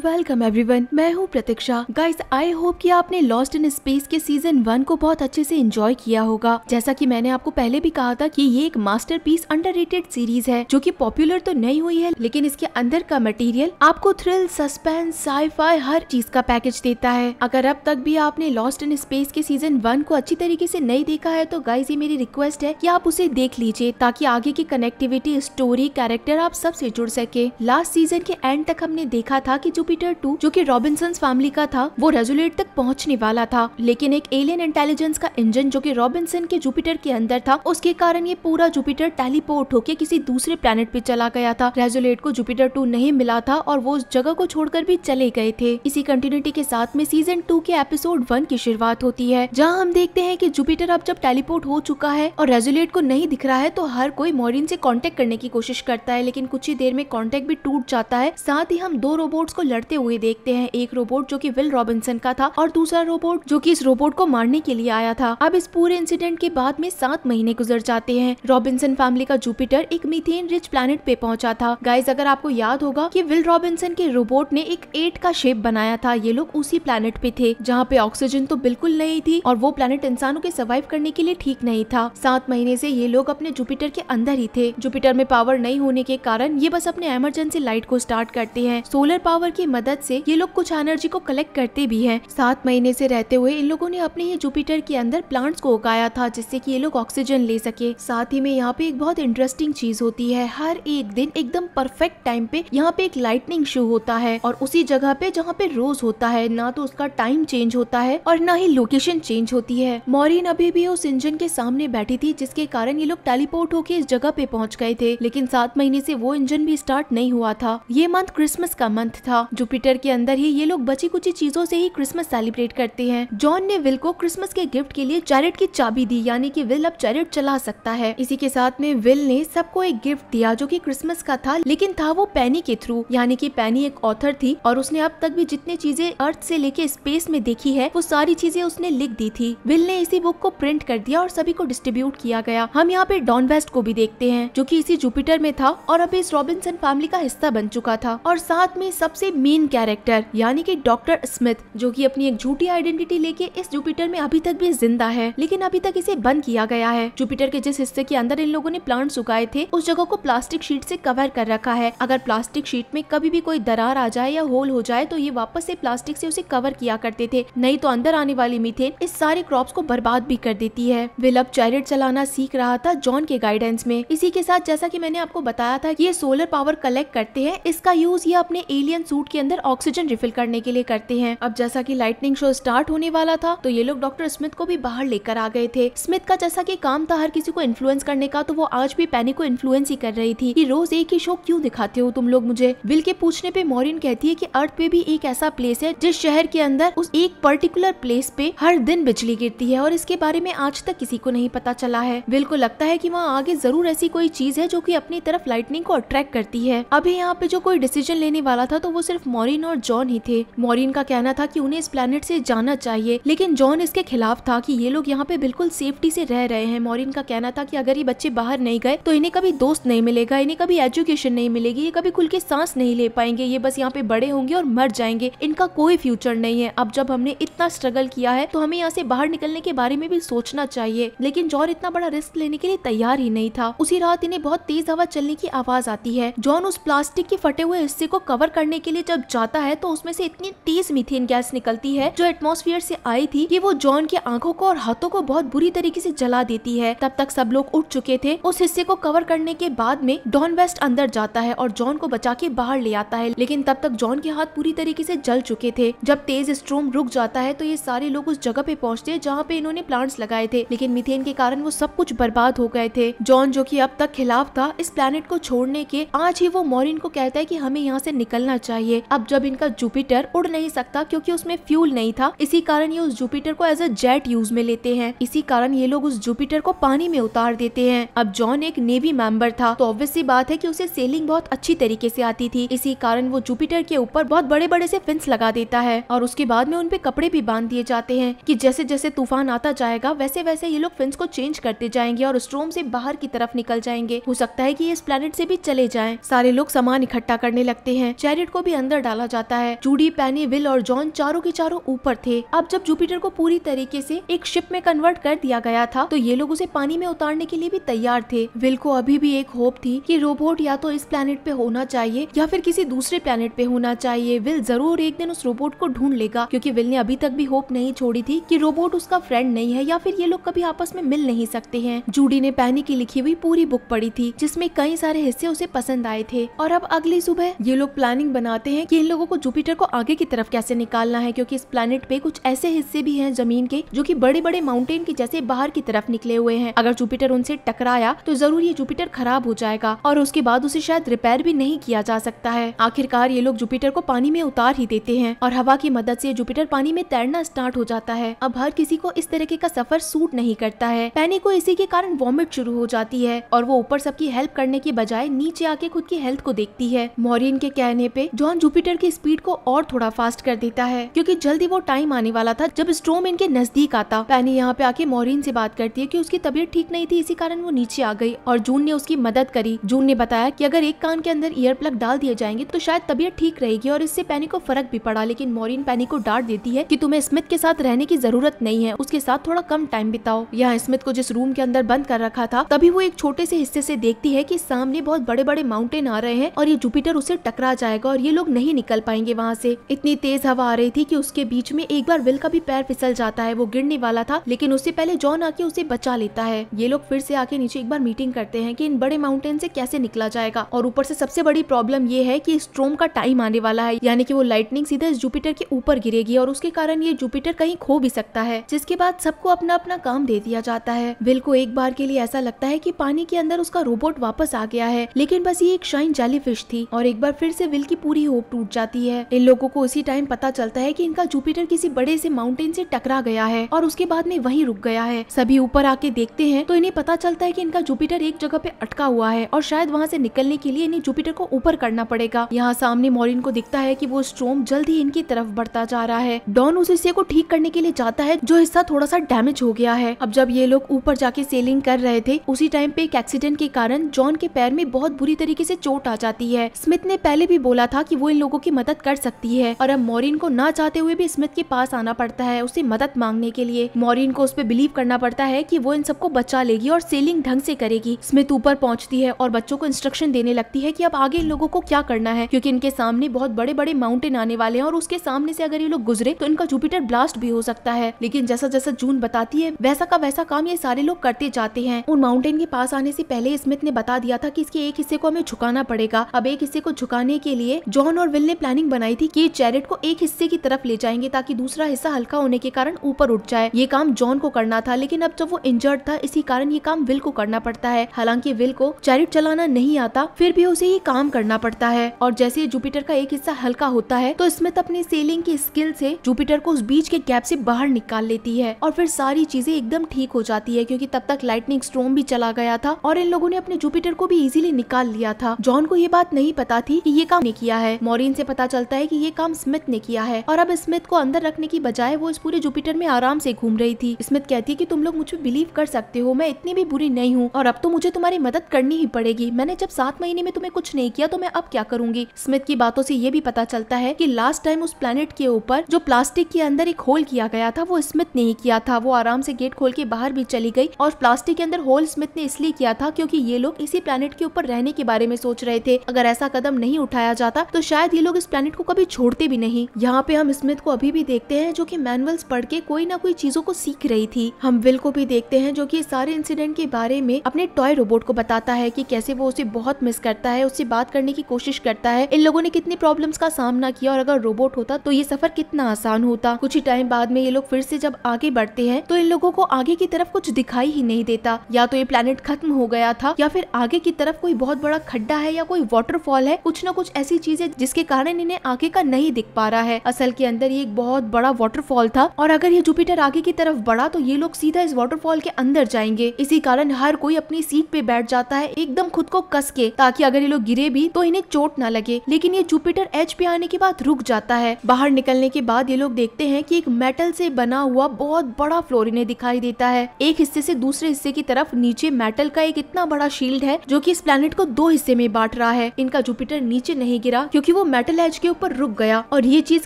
Welcome everyone, मैं हूँ प्रतीक्षा। Guys, I hope कि आपने लॉस्ट इन स्पेस के सीजन 1 को बहुत अच्छे से एंजॉय किया होगा। जैसा कि मैंने आपको पहले भी कहा था कि ये एक मास्टरपीस अंडररेटेड सीरीज है जो कि पॉपुलर तो नहीं हुई है, लेकिन इसके अंदर का मटेरियल आपको थ्रिल, सस्पेंस, साई-फाई हर चीज का पैकेज देता है। अगर अब तक भी आपने लॉस्ट इन स्पेस के सीजन 1 को अच्छी तरीके से नहीं देखा है तो गाइस, ये मेरी रिक्वेस्ट है कि आप उसे देख लीजिए ताकि आगे की कनेक्टिविटी, स्टोरी, कैरेक्टर आप सबसे जुड़ सके। लास्ट सीजन के एंड तक हमने देखा था कि जुपिटर 2 जो कि रॉबिन्सन फैमिली का था वो रेजुलेट तक पहुंचने वाला था, लेकिन एक एलियन इंटेलिजेंस का इंजन जो कि रॉबिन्सन के जुपिटर के अंदर था, उसके कारण ये पूरा जुपिटर टेलीपोर्ट होकर किसी दूसरे प्लेनेट पे चला गया था। रेजुलेट को जुपिटर 2 नहीं मिला था और वो उस जगह को छोड़कर भी चले गए थे। इसी कंटिन्यूटी के साथ में सीजन 2 के एपिसोड 1 की शुरुआत होती है, जहाँ हम देखते हैं कि जुपिटर अब जब टेलीपोर्ट हो चुका है और रेजुलेट को नहीं दिख रहा है तो हर कोई मॉरिन से कांटेक्ट करने की कोशिश करता है, लेकिन कुछ ही देर में कांटेक्ट भी टूट जाता है। साथ ही हम दो रोबोट्स को लड़ते हुए देखते हैं, एक रोबोट जो कि विल रॉबिन्सन का था और दूसरा रोबोट जो कि इस रोबोट को मारने के लिए आया था। अब इस पूरे इंसिडेंट के बाद में 7 महीने गुजर जाते हैं। रॉबिन्सन फैमिली का जुपिटर एक मीथेन रिच प्लैनेट पे पहुंचा था। गाइस, अगर आपको याद होगा कि विल रॉबिन्सन के रोबोट ने एक 8 का शेप बनाया था, ये लोग उसी प्लैनेट पे थे जहाँ पे ऑक्सीजन तो बिल्कुल नहीं थी और वो प्लैनेट इंसानों के सर्वाइव करने के लिए ठीक नहीं था। 7 महीने से ये लोग अपने जुपिटर के अंदर ही थे। जुपिटर में पावर नहीं होने के कारण ये बस अपने इमरजेंसी लाइट को स्टार्ट करते हैं। सोलर पावर की मदद से ये लोग कुछ एनर्जी को कलेक्ट करते भी हैं। 7 महीने से रहते हुए इन लोगों ने अपने ही जुपिटर के अंदर प्लांट्स को उगाया था जिससे कि ये लोग ऑक्सीजन ले सके। साथ ही में यहाँ पे एक बहुत इंटरेस्टिंग चीज होती है, हर एक दिन एकदम परफेक्ट टाइम पे यहाँ पे एक लाइटनिंग शो होता है और उसी जगह पे जहाँ पे रोज होता है, ना तो उसका टाइम चेंज होता है और ना ही लोकेशन चेंज होती है। मॉरिन अभी भी उस इंजन के सामने बैठी थी जिसके कारण ये लोग टेलीपोर्ट होके इस जगह पे पहुंच गए थे, लेकिन 7 महीने से वो इंजन भी स्टार्ट नहीं हुआ था। ये मंथ क्रिसमस का मंथ था। जुपिटर के अंदर ही ये लोग बची कुछ चीजों से ही क्रिसमस सेलिब्रेट करते हैं। जॉन ने विल को क्रिसमस के गिफ्ट के लिए चैरिट की चाबी दी, यानी कि विल अब चैरिट चला सकता है। इसी के साथ में विल ने सबको एक गिफ्ट दिया जो कि क्रिसमस का था, लेकिन था वो पेनी के थ्रू, यानी कि पेनी एक ऑथर थी और उसने अब तक भी जितनी चीजें अर्थ से लेके स्पेस में देखी है वो सारी चीजें उसने लिख दी थी। विल ने इसी बुक को प्रिंट कर दिया और सभी को डिस्ट्रीब्यूट किया गया। हम यहाँ पे डॉन वेस्ट को भी देखते हैं जो कि इसी जुपिटर में था और अब इस रॉबिन्सन फैमिली का हिस्सा बन चुका था। और साथ में सबसे मेन कैरेक्टर यानी कि डॉक्टर स्मिथ जो कि अपनी एक झूठी आइडेंटिटी लेके इस जुपिटर में अभी तक भी जिंदा है, लेकिन अभी तक इसे बंद किया गया है। जुपिटर के जिस हिस्से के अंदर इन लोगों ने प्लांट्स उगाए थे उस जगह को प्लास्टिक शीट से कवर कर रखा है। अगर प्लास्टिक शीट में कभी भी कोई दरार आ जाए या होल हो जाए तो ये वापस से प्लास्टिक से उसे कवर किया करते थे, नहीं तो अंदर आने वाली मीथेन इस सारे क्रॉप्स को बर्बाद भी कर देती है। विल अब चैरिट चलाना सीख रहा था जॉन के गाइडेंस में। इसी के साथ जैसा कि मैंने आपको बताया था कि ये सोलर पावर कलेक्ट करते हैं, इसका यूज ये अपने एलियन सूट के अंदर ऑक्सीजन रिफिल करने के लिए करते हैं। अब जैसा कि लाइटनिंग शो स्टार्ट होने वाला था तो ये लोग डॉक्टर स्मिथ को भी बाहर लेकर आ गए थे। स्मिथ का जैसा कि काम था हर किसी को इन्फ्लुएंस करने का, तो वो आज भी पेनी को इन्फ्लुएंस ही कर रही थी कि रोज एक ही शो क्यों दिखाते हो तुम लोग मुझे। विल के पूछने पे मॉरिन कहती है कि अर्थ पे भी एक ऐसा प्लेस है जिस शहर के अंदर उस एक पर्टिकुलर प्लेस पे हर दिन बिजली गिरती है और इसके बारे में आज तक किसी को नहीं पता चला है। विल को लगता है कि वहाँ आगे जरूर ऐसी कोई चीज है जो कि अपनी तरफ लाइटनिंग को अट्रैक्ट करती है। अभी यहाँ पे जो कोई डिसीजन लेने वाला था तो वो सिर्फ मॉरिन और जॉन ही थे। मॉरिन का कहना था कि उन्हें इस प्लेनेट से जाना चाहिए, लेकिन जॉन इसके खिलाफ था कि ये लोग यहाँ पे बिल्कुल सेफ्टी से रह रहे हैं। मॉरिन का कहना था कि अगर ये बच्चे बाहर नहीं गए तो इन्हें कभी दोस्त नहीं मिलेगा, इन्हें कभी एजुकेशन नहीं मिलेगी, ये कभी खुल के सांस नहीं ले पाएंगे, ये बस यहाँ पे बड़े होंगे और मर जाएंगे, इनका कोई फ्यूचर नहीं है। अब जब हमने इतना स्ट्रगल किया है तो हमें यहाँ से बाहर निकलने के बारे में भी सोचना चाहिए, लेकिन जॉन इतना बड़ा रिस्क लेने के लिए तैयार ही नहीं था। उसी रात इन्हें बहुत तेज हवा चलने की आवाज आती है। जॉन उस प्लास्टिक के फटे हुए हिस्से को कवर करने के लिए जब जाता है तो उसमें से इतनी तेज मीथेन गैस निकलती है जो एटमॉस्फेयर से आई थी कि वो जॉन की आंखों को और हाथों को बहुत बुरी तरीके से जला देती है। तब तक सब लोग उठ चुके थे। उस हिस्से को कवर करने के बाद में डॉन वेस्ट अंदर जाता है और जॉन को बचा के बाहर ले आता है, लेकिन तब तक जॉन के हाथ पूरी तरीके से जल चुके थे। जब तेज स्ट्रोम रुक जाता है तो ये सारे लोग उस जगह पे पहुंचते हैं जहाँ पे इन्होंने प्लांट्स लगाए थे, लेकिन मीथेन के कारण वो सब कुछ बर्बाद हो गए थे। जॉन जो कि अब तक खिलाफ था इस प्लेनेट को छोड़ने के, आज ही वो मॉरिन को कहता है कि हमें यहाँ से निकलना चाहिए। अब जब इनका जुपिटर उड़ नहीं सकता क्योंकि उसमें फ्यूल नहीं था, इसी कारण ये उस जुपिटर को एज अ जेट यूज में लेते हैं। इसी कारण ये लोग उस जुपिटर को पानी में उतार देते हैं। अब जॉन एक नेवी मेंबर था तो ऑब्वियस सी बात है कि उसे सेलिंग बहुत अच्छी तरीके से आती थी, इसी कारण वो जुपिटर के ऊपर बहुत बड़े बड़े से फिंस लगा देता है और उसके बाद में उनपे कपड़े भी बांध दिए जाते हैं कि जैसे जैसे तूफान आता जाएगा वैसे वैसे ये लोग फिंस को चेंज करते जाएंगे और स्ट्रोम से बाहर की तरफ निकल जाएंगे। हो सकता है कि ये इस प्लेनेट से भी चले जाएं। सारे लोग सामान इकट्ठा करने लगते हैं। चैरिट को भी अंदर अंदर डाला जाता है। जूडी, पेनी, विल और जॉन चारों के चारों ऊपर थे। अब जब जुपिटर को पूरी तरीके से एक शिप में कन्वर्ट कर दिया गया था तो ये लोग उसे पानी में उतारने के लिए भी तैयार थे। विल को अभी भी एक होप थी कि रोबोट या तो इस प्लेनेट पे होना चाहिए या फिर किसी दूसरे प्लेनेट पे होना चाहिए। विल जरूर एक दिन उस रोबोट को ढूंढ लेगा, क्योंकि विल ने अभी तक भी होप नहीं छोड़ी थी कि रोबोट उसका फ्रेंड नहीं है या फिर ये लोग कभी आपस में मिल नहीं सकते हैं। जूडी ने पेनी की लिखी हुई पूरी बुक पढ़ी थी जिसमें कई सारे हिस्से उसे पसंद आए थे। और अब अगली सुबह ये लोग प्लानिंग बनाते हैं कि इन लोगों को जुपिटर को आगे की तरफ कैसे निकालना है, क्योंकि इस प्लेनेट पे कुछ ऐसे हिस्से भी हैं जमीन के जो कि बड़े बड़े माउंटेन की जैसे बाहर की तरफ निकले हुए हैं। अगर जुपिटर उनसे टकराया तो जरूर ये जुपिटर खराब हो जाएगा और उसके बाद उसे शायद रिपेयर भी नहीं किया जा सकता है। आखिरकार ये लोग जुपिटर को पानी में उतार ही देते हैं और हवा की मदद से जुपिटर पानी में तैरना स्टार्ट हो जाता है। अब हर किसी को इस तरीके का सफर सूट नहीं करता है। पेनी को इसी के कारण वॉमिट शुरू हो जाती है और वो ऊपर सबकी हेल्प करने की बजाय नीचे आके खुद की हेल्थ को देखती है। मॉरिन के कहने पे जॉन जुपिटर की स्पीड को और थोड़ा फास्ट कर देता है, क्योंकि जल्दी वो टाइम आने वाला था जब स्टॉर्म इनके नजदीक आता। पेनी यहाँ पे आके मॉरिन से बात करती है कि उसकी तबीयत ठीक नहीं थी, इसी कारण वो नीचे आ गई और जून ने उसकी मदद करी। जून ने बताया कि अगर एक कान के अंदर ईयर प्लग डाल दिए जाएंगे तो शायद तबीयत ठीक रहेगी और इससे पेनी को फर्क भी पड़ा। लेकिन मॉरिन पेनी को डांट देती है कि तुम्हें स्मिथ के साथ रहने की जरूरत नहीं है, उसके साथ थोड़ा कम टाइम बिताओ। यहाँ स्मिथ को जिस रूम के अंदर बंद कर रखा था तभी वो एक छोटे से हिस्से से देखती है कि सामने बहुत बड़े बड़े माउंटेन आ रहे हैं और ये जुपिटर उससे टकरा जाएगा और ये लोग नहीं निकल पाएंगे वहाँ से। इतनी तेज हवा आ रही थी कि उसके बीच में एक बार विल का भी पैर फिसल जाता है। वो गिरने वाला था लेकिन उससे पहले जॉन आके उसे बचा लेता है। ये लोग फिर से आके नीचे एक बार मीटिंग करते हैं कि इन बड़े माउंटेन से कैसे निकला जाएगा। और ऊपर से सबसे बड़ी प्रॉब्लम ये है कि स्टॉर्म का टाइम आने वाला है, यानी कि वो लाइटनिंग सीधे इस जुपिटर के ऊपर गिरेगी और उसके कारण ये जुपिटर कहीं खो भी सकता है। जिसके बाद सबको अपना अपना काम दे दिया जाता है। विल को एक बार के लिए ऐसा लगता है कि पानी के अंदर उसका रोबोट वापस आ गया है, लेकिन बस ये एक शाइन जेलीफिश थी और एक बार फिर से विल की पूरी होप टूट जाती है। इन लोगों को उसी टाइम पता चलता है कि इनका जुपिटर किसी बड़े से माउंटेन से टकरा गया है और उसके बाद में वहीं रुक गया है। सभी ऊपर आके देखते हैं तो इन्हें पता चलता है कि इनका जुपिटर एक जगह पे अटका हुआ है और शायद वहाँ से निकलने के लिए इन्हें जुपिटर को ऊपर करना पड़ेगा। यहाँ सामने मॉरिन को दिखता है कि वो स्टॉर्म जल्द ही इनकी तरफ बढ़ता जा रहा है। डॉन उस हिस्से को ठीक करने के लिए जाता है जो हिस्सा थोड़ा सा डैमेज हो गया है। अब जब ये लोग ऊपर जाके सेलिंग कर रहे थे उसी टाइम पे एक एक्सीडेंट के कारण जॉन के पैर में बहुत बुरी तरीके से चोट आ जाती है। स्मिथ ने पहले भी बोला था कि वो इन लोगों की मदद कर सकती है और अब मॉरिन को ना चाहते हुए भी स्मिथ के पास आना पड़ता है उससे मदद मांगने के लिए। मॉरिन को उस पर बिलीव करना पड़ता है कि वो इन सबको बचा लेगी और सेलिंग ढंग से करेगी। स्मिथ ऊपर पहुंचती है और बच्चों को इंस्ट्रक्शन देने लगती है कि अब आगे इन लोगों को क्या करना है, क्योंकि इनके सामने बहुत बड़े बड़े माउंटेन आने वाले हैं और उसके सामने से अगर ये लोग गुजरे तो इनका जुपिटर ब्लास्ट भी हो सकता है। लेकिन जैसा जैसा जून बताती है वैसा का वैसा काम ये सारे लोग करते जाते हैं। उन माउंटेन के पास आने से पहले स्मिथ ने बता दिया था कि इसके एक हिस्से को हमें झुकाना पड़ेगा। अब एक हिस्से को झुकाने के लिए जॉन और विल ने प्लानिंग बनाई थी कि चैरेट को एक हिस्से की तरफ ले जाएंगे ताकि दूसरा हिस्सा हल्का होने के कारण ऊपर उठ जाए। ये काम जॉन को करना था, लेकिन अब जब वो इंजर्ड था इसी कारण ये काम विल को करना पड़ता है। हालांकि विल को चैरेट चलाना नहीं आता फिर भी उसे ये काम करना पड़ता है। और जैसे जुपिटर का एक हिस्सा हल्का होता है तो स्मिथ अपनी सेलिंग की स्किल से जुपिटर को उस बीच के गैप से बाहर निकाल लेती है और फिर सारी चीजें एकदम ठीक हो जाती है, क्योंकि तब तक लाइटनिंग स्टॉर्म भी चला गया था और इन लोगों ने अपने जुपिटर को भी इजीली निकाल लिया था। जॉन को ये बात नहीं पता थी कि ये काम ने किया है। मॉरिन से पता चलता है कि ये काम स्मिथ ने किया है और अब स्मिथ को अंदर रखने की बजाय वो इस पूरे जुपिटर में आराम से घूम रही थी। स्मिथ कहती है कि तुम लोग मुझ पे बिलीव कर सकते हो, मैं इतनी भी बुरी नहीं हूँ और अब तो मुझे तुम्हारी मदद करनी ही पड़ेगी। मैंने जब 7 महीने में तुम्हें कुछ नहीं किया तो मैं अब क्या करूंगी। स्मिथ की बातों से ये भी पता चलता है कि लास्ट टाइम उस प्लेनेट के ऊपर जो प्लास्टिक के अंदर एक होल किया गया था वो स्मिथ ने ही किया था। वो आराम से गेट खोल के बाहर भी चली गई और प्लास्टिक के अंदर होल स्मिथ ने इसलिए किया था क्योंकि ये लोग इसी प्लेनेट के ऊपर रहने के बारे में सोच रहे थे। अगर ऐसा कदम नहीं उठाया जाता तो शायद ये लोग इस प्लेनेट को कभी छोड़ते भी नहीं। यहाँ पे हम स्मिथ को अभी भी देखते हैं जो कि मैनुअल्स पढ़ के कोई ना कोई चीजों को सीख रही थी। हम विल को भी देखते हैं जो कि सारे इंसिडेंट के बारे में अपने टॉय रोबोट को बताता है कि कैसे वो उसे बहुत मिस करता है, उससे बात करने की कोशिश करता है, इन लोगों ने कितनी प्रॉब्लम्स का सामना किया और अगर रोबोट होता तो ये सफर कितना आसान होता। कुछ ही टाइम बाद में ये लोग फिर से जब आगे बढ़ते हैं तो इन लोगों को आगे की तरफ कुछ दिखाई ही नहीं देता। या तो ये प्लेनेट खत्म हो गया था या फिर आगे की तरफ कोई बहुत बड़ा खड्डा है या कोई वाटरफॉल है, कुछ ना कुछ ऐसी चीज है जिसके कारण इन्हें आगे का नहीं दिख पा रहा है। असल के अंदर ये एक बहुत बड़ा वाटरफॉल था और अगर ये जुपिटर आगे की तरफ बढ़ा तो ये लोग सीधा इस वाटरफॉल के अंदर जाएंगे। इसी कारण हर कोई अपनी सीट पे बैठ जाता है एकदम खुद को कस के, ताकि अगर ये लोग गिरे भी तो इन्हें चोट ना लगे। लेकिन ये जुपिटर एज पे आने के बाद रुक जाता है। बाहर निकलने के बाद ये लोग देखते हैं कि एक मेटल से बना हुआ बहुत बड़ा फ्लोर इन्हें दिखाई देता है। एक हिस्से से दूसरे हिस्से की तरफ नीचे मेटल का एक इतना बड़ा शील्ड है जो कि इस प्लेनेट को 2 हिस्से में बांट रहा है। इनका जुपिटर नीचे नहीं गिरा क्योंकि वो वो मेटल एज के ऊपर रुक गया और ये चीज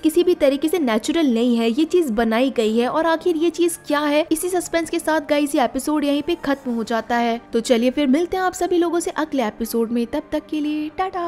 किसी भी तरीके से नेचुरल नहीं है, ये चीज बनाई गई है। और आखिर ये चीज क्या है, इसी सस्पेंस के साथ गाइस ये एपिसोड यहीं पे खत्म हो जाता है। तो चलिए फिर मिलते हैं आप सभी लोगों से अगले एपिसोड में, तब तक के लिए टाटा।